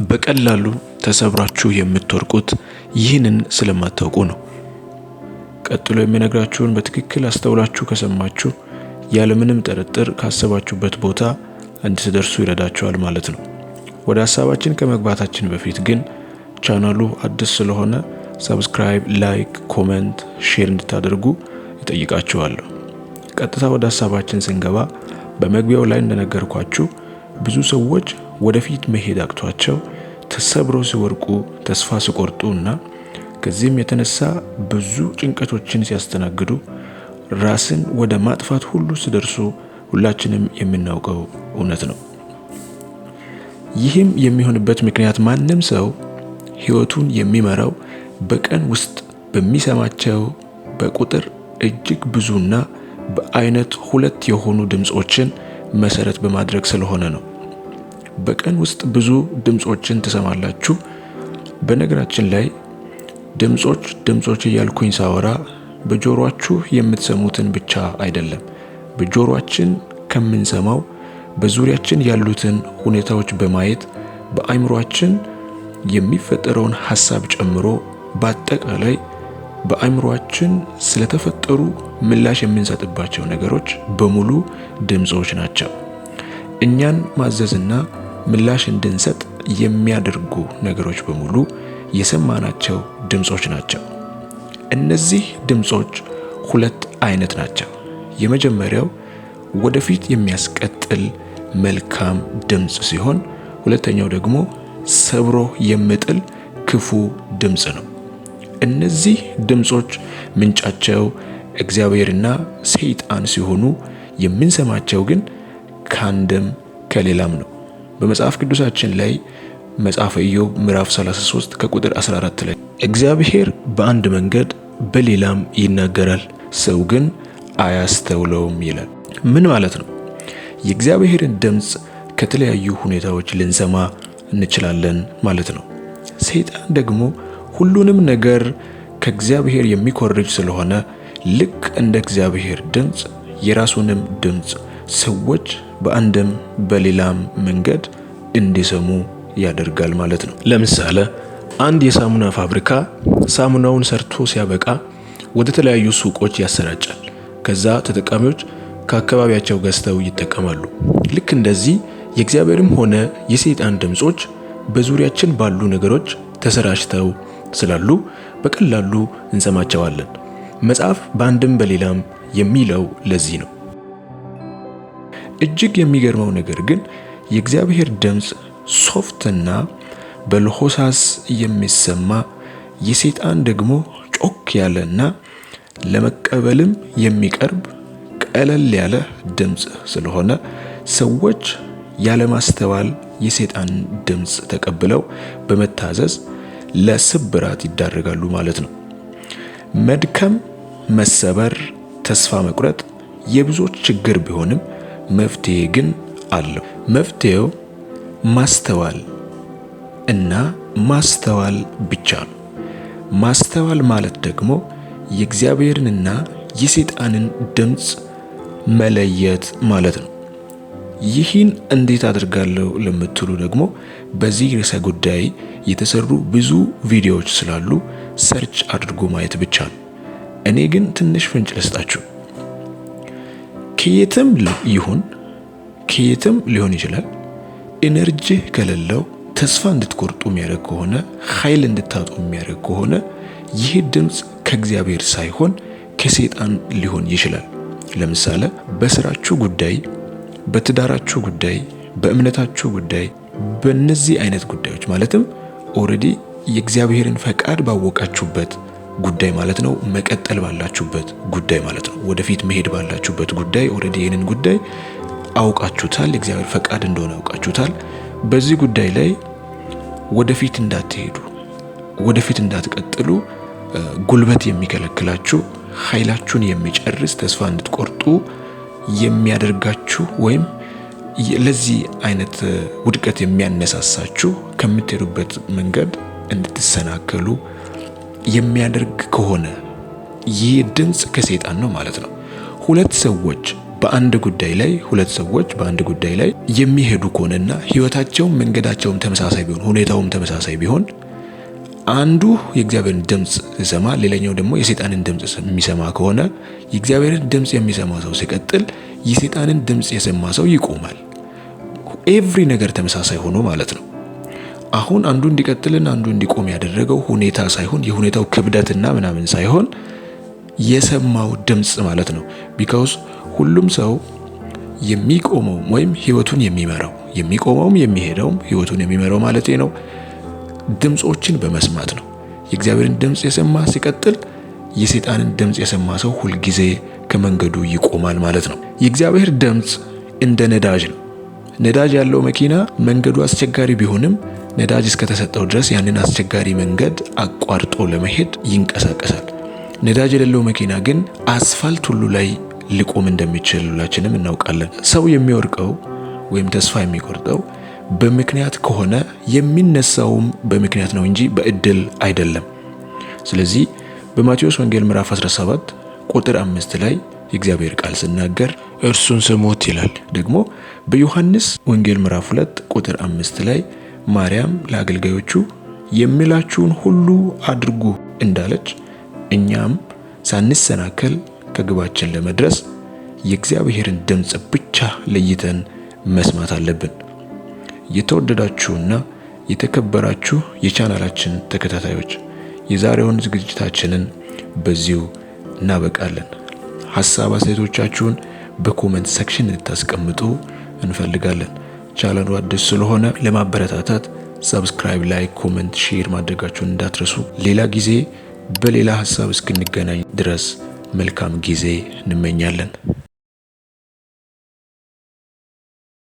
በቀላሉ ተሰብራችሁ የምትወርቁት ይህንን ስለማታውቁ ነው። ቀጥሎ የሚነግራችሁን በትክክል አስተውላችሁ ከሰማችሁ ያለምንም ጥርጥር ካሰባችሁበት ቦታ እንድትደርሱ ይረዳችኋል ማለት ነው። ወደ ሐሳባችን ከመግባታችን በፊት ግን ቻናሉ አዲስ ስለሆነ ሰብስክራይብ፣ ላይክ፣ ኮሜንት፣ ሼር እንድታደርጉ እጠይቃችኋለሁ። ቀጥታ ወደ ሐሳባችን ስንገባ በመግቢያው ላይ እንደነገርኳችሁ ብዙ ሰዎች ወደፊት መሄድ አቅቷቸው ተሰብረው ሲወርቁ ተስፋ ሲቆርጡና ከዚህም የተነሳ ብዙ ጭንቀቶችን ሲያስተናግዱ ራስን ወደ ማጥፋት ሁሉ ሲደርሱ ሁላችንም የምናውቀው እውነት ነው። ይህም የሚሆንበት ምክንያት ማንም ሰው ሕይወቱን የሚመራው በቀን ውስጥ በሚሰማቸው በቁጥር እጅግ ብዙና በአይነት ሁለት የሆኑ ድምጾችን መሰረት በማድረግ ስለሆነ ነው። በቀን ውስጥ ብዙ ድምጾችን ትሰማላችሁ። በነገራችን ላይ ድምጾች እያልኩኝ ሳወራ በጆሮአችሁ የምትሰሙትን ብቻ አይደለም። በጆሮአችን ከምንሰማው በዙሪያችን ያሉትን ሁኔታዎች በማየት በአእምሮአችን የሚፈጠረውን ሐሳብ ጨምሮ በአጠቃላይ በአእምሮአችን ስለተፈጠሩ ምላሽ የምንሰጥባቸው ነገሮች በሙሉ ድምጾች ናቸው። እኛን ማዘዝና ምላሽ እንድንሰጥ የሚያደርጉ ነገሮች በሙሉ የሰማናቸው ድምጾች ናቸው። እነዚህ ድምጾች ሁለት አይነት ናቸው። የመጀመሪያው ወደፊት የሚያስቀጥል መልካም ድምጽ ሲሆን፣ ሁለተኛው ደግሞ ሰብሮ የሚጥል ክፉ ድምጽ ነው። እነዚህ ድምጾች ምንጫቸው እግዚአብሔርና ሰይጣን ሲሆኑ የምንሰማቸው ግን ከአንድም ከሌላም ነው። በመጽሐፍ ቅዱሳችን ላይ መጽሐፈ ኢዮብ ምዕራፍ 33 ከቁጥር 14 ላይ እግዚአብሔር በአንድ መንገድ በሌላም ይናገራል፣ ሰው ግን አያስተውለውም ይላል። ምን ማለት ነው? የእግዚአብሔርን ድምጽ ከተለያዩ ሁኔታዎች ልንሰማ እንችላለን ማለት ነው። ሰይጣን ደግሞ ሁሉንም ነገር ከእግዚአብሔር የሚኮርጅ ስለሆነ ልክ እንደ እግዚአብሔር ድምጽ የራሱንም ድምጽ ሰዎች በአንድም በሌላም መንገድ እንዲሰሙ ያደርጋል ማለት ነው። ለምሳሌ አንድ የሳሙና ፋብሪካ ሳሙናውን ሰርቶ ሲያበቃ ወደ ተለያዩ ሱቆች ያሰራጫል። ከዛ ተጠቃሚዎች ከአካባቢያቸው ገዝተው ይጠቀማሉ። ልክ እንደዚህ የእግዚአብሔርም ሆነ የሰይጣን ድምጾች በዙሪያችን ባሉ ነገሮች ተሰራጭተው ስላሉ በቀላሉ እንሰማቸዋለን። መጽሐፍ በአንድም በሌላም የሚለው ለዚህ ነው። እጅግ የሚገርመው ነገር ግን የእግዚአብሔር ድምጽ ሶፍትና በለሆሳስ የሚሰማ፣ የሰይጣን ደግሞ ጮክ ያለና ለመቀበልም የሚቀርብ ቀለል ያለ ድምጽ ስለሆነ ሰዎች ያለማስተዋል የሰይጣን ድምጽ ተቀብለው በመታዘዝ ለስብራት ይዳረጋሉ ማለት ነው። መድከም፣ መሰበር፣ ተስፋ መቁረጥ የብዙዎች ችግር ቢሆንም መፍትሄ ግን አለው። መፍትሄው ማስተዋል እና ማስተዋል ብቻ ነው። ማስተዋል ማለት ደግሞ የእግዚአብሔርንና የሰይጣንን ድምጽ መለየት ማለት ነው። ይህን እንዴት አድርጋለሁ ለምትሉ ደግሞ በዚህ ርዕሰ ጉዳይ የተሰሩ ብዙ ቪዲዮዎች ስላሉ ሰርች አድርጎ ማየት ብቻ ነው። እኔ ግን ትንሽ ፍንጭ ልስጣችሁ። ከየትም ሊሆን ይችላል። ኢነርጂ ከሌለው ተስፋ እንድትቆርጡ የሚያደርግ ከሆነ፣ ኃይል እንድታጡ የሚያደርግ ከሆነ ይህ ድምጽ ከእግዚአብሔር ሳይሆን ከሰይጣን ሊሆን ይችላል። ለምሳሌ በስራችሁ ጉዳይ፣ በትዳራችሁ ጉዳይ፣ በእምነታችሁ ጉዳይ፣ በእነዚህ አይነት ጉዳዮች ማለትም ኦልሬዲ የእግዚአብሔርን ፈቃድ ባወቃችሁበት ጉዳይ ማለት ነው። መቀጠል ባላችሁበት ጉዳይ ማለት ነው። ወደፊት መሄድ ባላችሁበት ጉዳይ ኦልሬዲ ይህንን ጉዳይ አውቃችሁታል። የእግዚአብሔር ፈቃድ እንደሆነ አውቃችሁታል። በዚህ ጉዳይ ላይ ወደፊት እንዳትሄዱ፣ ወደፊት እንዳትቀጥሉ ጉልበት የሚከለክላችሁ፣ ኃይላችሁን የሚጨርስ፣ ተስፋ እንድትቆርጡ የሚያደርጋችሁ ወይም ለዚህ አይነት ውድቀት የሚያነሳሳችሁ ከምትሄዱበት መንገድ እንድትሰናከሉ የሚያደርግ ከሆነ ይህ ድምጽ ከሰይጣን ነው ማለት ነው። ሁለት ሰዎች በአንድ ጉዳይ ላይ ሁለት ሰዎች በአንድ ጉዳይ ላይ የሚሄዱ ከሆነና ህይወታቸውም መንገዳቸውም ተመሳሳይ ቢሆን ሁኔታውም ተመሳሳይ ቢሆን አንዱ የእግዚአብሔርን ድምጽ ሲሰማ ሌላኛው ደግሞ የሰይጣንን ድምጽ የሚሰማ ከሆነ የእግዚአብሔርን ድምጽ የሚሰማ ሰው ሲቀጥል የሰይጣንን ድምጽ የሰማ ሰው ይቆማል። ኤቭሪ ነገር ተመሳሳይ ሆኖ ማለት ነው። አሁን አንዱ እንዲቀጥልና አንዱ እንዲቆም ያደረገው ሁኔታ ሳይሆን የሁኔታው ክብደትና ምናምን ሳይሆን የሰማው ድምጽ ማለት ነው። ቢካውስ ሁሉም ሰው የሚቆመው ወይም ህይወቱን የሚቆመውም የሚሄደውም ህይወቱን የሚመራው ማለት ነው ድምጾችን በመስማት ነው። የእግዚአብሔርን ድምጽ የሰማ ሲቀጥል የሰይጣንን ድምጽ የሰማ ሰው ሁልጊዜ ከመንገዱ ይቆማል ማለት ነው። የእግዚአብሔር ድምጽ እንደ ነዳጅ ነው። ነዳጅ ያለው መኪና መንገዱ አስቸጋሪ ቢሆንም ነዳጅ እስከተሰጠው ድረስ ያንን አስቸጋሪ መንገድ አቋርጦ ለመሄድ ይንቀሳቀሳል። ነዳጅ የሌለው መኪና ግን አስፋልት ሁሉ ላይ ሊቆም እንደሚችል ሁላችንም እናውቃለን። ሰው የሚወርቀው ወይም ተስፋ የሚቆርጠው በምክንያት ከሆነ የሚነሳውም በምክንያት ነው እንጂ በእድል አይደለም። ስለዚህ በማቴዎስ ወንጌል ምዕራፍ 17 ቁጥር 5 ላይ የእግዚአብሔር ቃል ሲናገር እርሱን ስሙት ይላል። ደግሞ በዮሐንስ ወንጌል ምዕራፍ 2 ቁጥር 5 ላይ ማርያም ለአገልጋዮቹ የሚላችሁን ሁሉ አድርጉ እንዳለች እኛም ሳንሰናከል ከግባችን ለመድረስ የእግዚአብሔርን ድምጽ ብቻ ለይተን መስማት አለብን። የተወደዳችሁና የተከበራችሁ የቻናላችን ተከታታዮች የዛሬውን ዝግጅታችንን በዚሁ እናበቃለን። ሐሳብ አስተያየቶቻችሁን በኮሜንት ሴክሽን እንድታስቀምጡ እንፈልጋለን። ቻናሉ አዲስ ስለሆነ ለማበረታታት ሰብስክራይብ፣ ላይክ፣ ኮሜንት፣ ሼር ማድረጋችሁን እንዳትረሱ። ሌላ ጊዜ በሌላ ሐሳብ እስክንገናኝ ድረስ መልካም ጊዜ እንመኛለን።